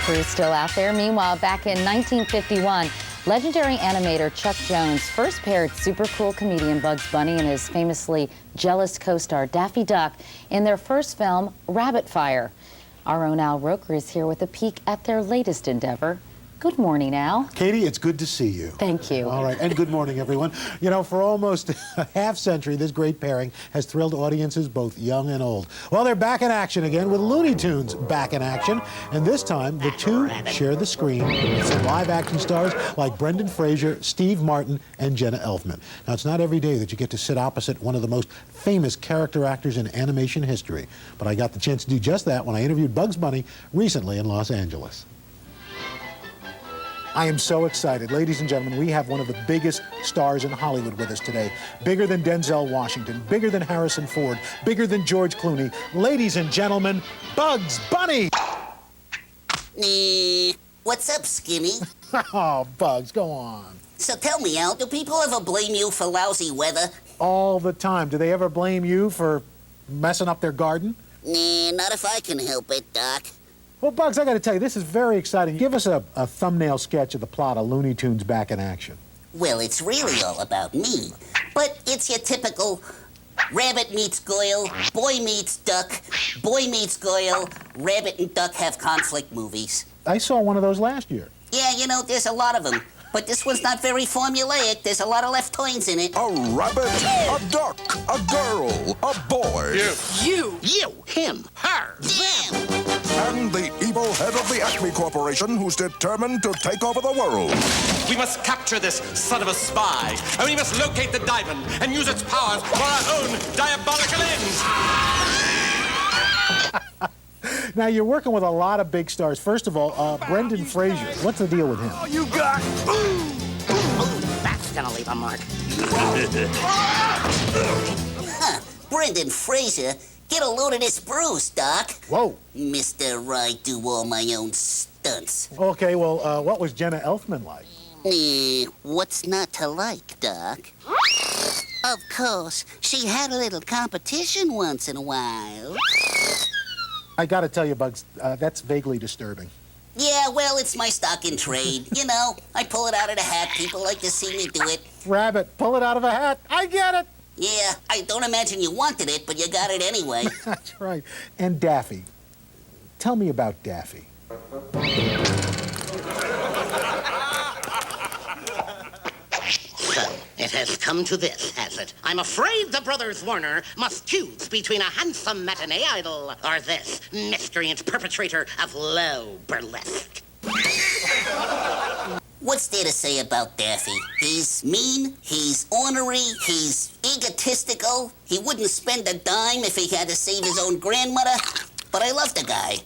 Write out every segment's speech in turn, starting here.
crew still out there. Meanwhile, back in 1951, legendary animator Chuck Jones first paired super cool comedian Bugs Bunny and his famously jealous co-star Daffy Duck in their first film, Rabbit Fire. Our own Al Roker is here with a peek at their latest endeavor. Good morning, Al. Katie, it's good to see you. Thank you. All right, and good morning, everyone. You know, for almost a half-century, this great pairing has thrilled audiences both young and old. Well, they're back in action again with Looney Tunes back in action, and this time the two share the screen with some live-action stars like Brendan Fraser, Steve Martin, and Jenna Elfman. Now, it's not every day that you get to sit opposite one of the most famous character actors in animation history, but I got the chance to do just that when I interviewed Bugs Bunny recently in Los Angeles. I am so excited. Ladies and gentlemen, we have one of the biggest stars in Hollywood with us today. Bigger than Denzel Washington, bigger than Harrison Ford, bigger than George Clooney. Ladies and gentlemen, Bugs Bunny! What's up, Skinny? Oh, Bugs, go on. So tell me, Al, do people ever blame you for lousy weather? All the time. Do they ever blame you for messing up their garden? Not if I can help it, Doc. Well, Bugs, I got to tell you, this is very exciting. Give us a thumbnail sketch of the plot of Looney Tunes back in action. Well, it's really all about me. But it's your typical rabbit meets Goyle, boy meets duck, boy meets Goyle, rabbit and duck have conflict movies. I saw one of those last year. Yeah, you know, there's a lot of them. But this one's not very formulaic. There's a lot of left turns in it. A rabbit, a duck, a girl, a boy. You, him, her, them. And the evil head of the Acme Corporation who's determined to take over the world. We must capture this son of a spy, and we must locate the diamond and use its powers for our own diabolical ends. Now, you're working with a lot of big stars. First of all, Brendan Fraser. What's the deal with him? You got... That's gonna leave a mark. Brendan Fraser, get a load of this bruise, Doc. Whoa. Mr. I do all my own stunts. Okay, well, what was Jenna Elfman like? What's not to like, Doc? Of course, she had a little competition once in a while. I got to tell you, Bugs, that's vaguely disturbing. Yeah, well, it's my stock in trade. You know, I pull it out of the hat. People like to see me do it. Rabbit, pull it out of a hat. I get it. Yeah, I don't imagine you wanted it, but you got it anyway. That's right. And Daffy. Tell me about Daffy. So, it has come to this, has it? I'm afraid the brothers Warner must choose between a handsome matinee idol or this miscreant perpetrator of low burlesque. What's there to say about Daffy? He's mean, he's ornery, he's egotistical. He wouldn't spend a dime if he had to save his own grandmother. But I love the guy.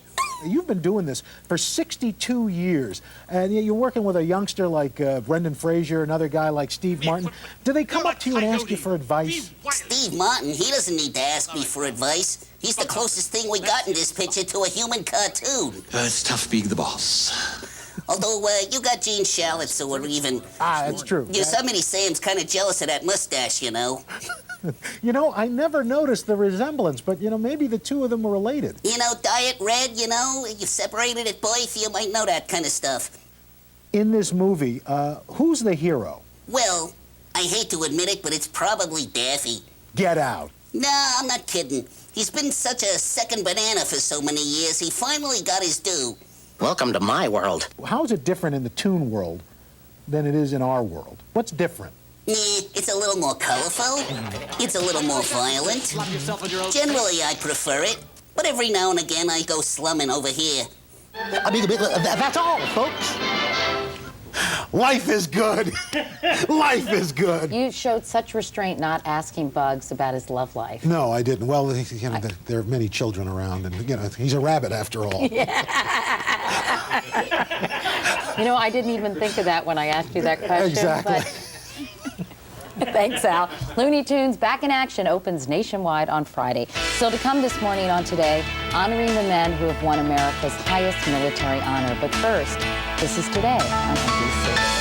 You've been doing this for 62 years, and you're working with a youngster like Brendan Fraser, another guy like Steve Martin. Do they come up to you and ask you for advice? Steve Martin, he doesn't need to ask me for advice. He's the closest thing we got in this picture to a human cartoon. It's tough being the boss. Although, you got Gene Shalit, so we're even. Ah, that's true. Yosemite Sam's kind of jealous of that mustache, you know. You know, I never noticed the resemblance, but, you know, maybe the two of them were related. You know, Diet Red, you know, you separated at birth, you might know that kind of stuff. In this movie, who's the hero? Well, I hate to admit it, but it's probably Daffy. Get out. Nah, I'm not kidding. He's been such a second banana for so many years, he finally got his due. Welcome to my world. How is it different in the toon world than it is in our world? What's different? It's a little more colorful. It's a little more violent. Generally, I prefer it. But every now and again, I go slumming over here. I mean, that's all, folks. Life is good. Life is good. You showed such restraint not asking Bugs about his love life. No, I didn't. Well, you know, there are many children around, and, you know, he's a rabbit after all. Yeah. You know, I didn't even think of that when I asked you that question. Exactly. But... Thanks, Al. Looney Tunes Back in Action opens nationwide on Friday. Still to come this morning on Today, honoring the men who have won America's highest military honor. But first, this is Today on NBC.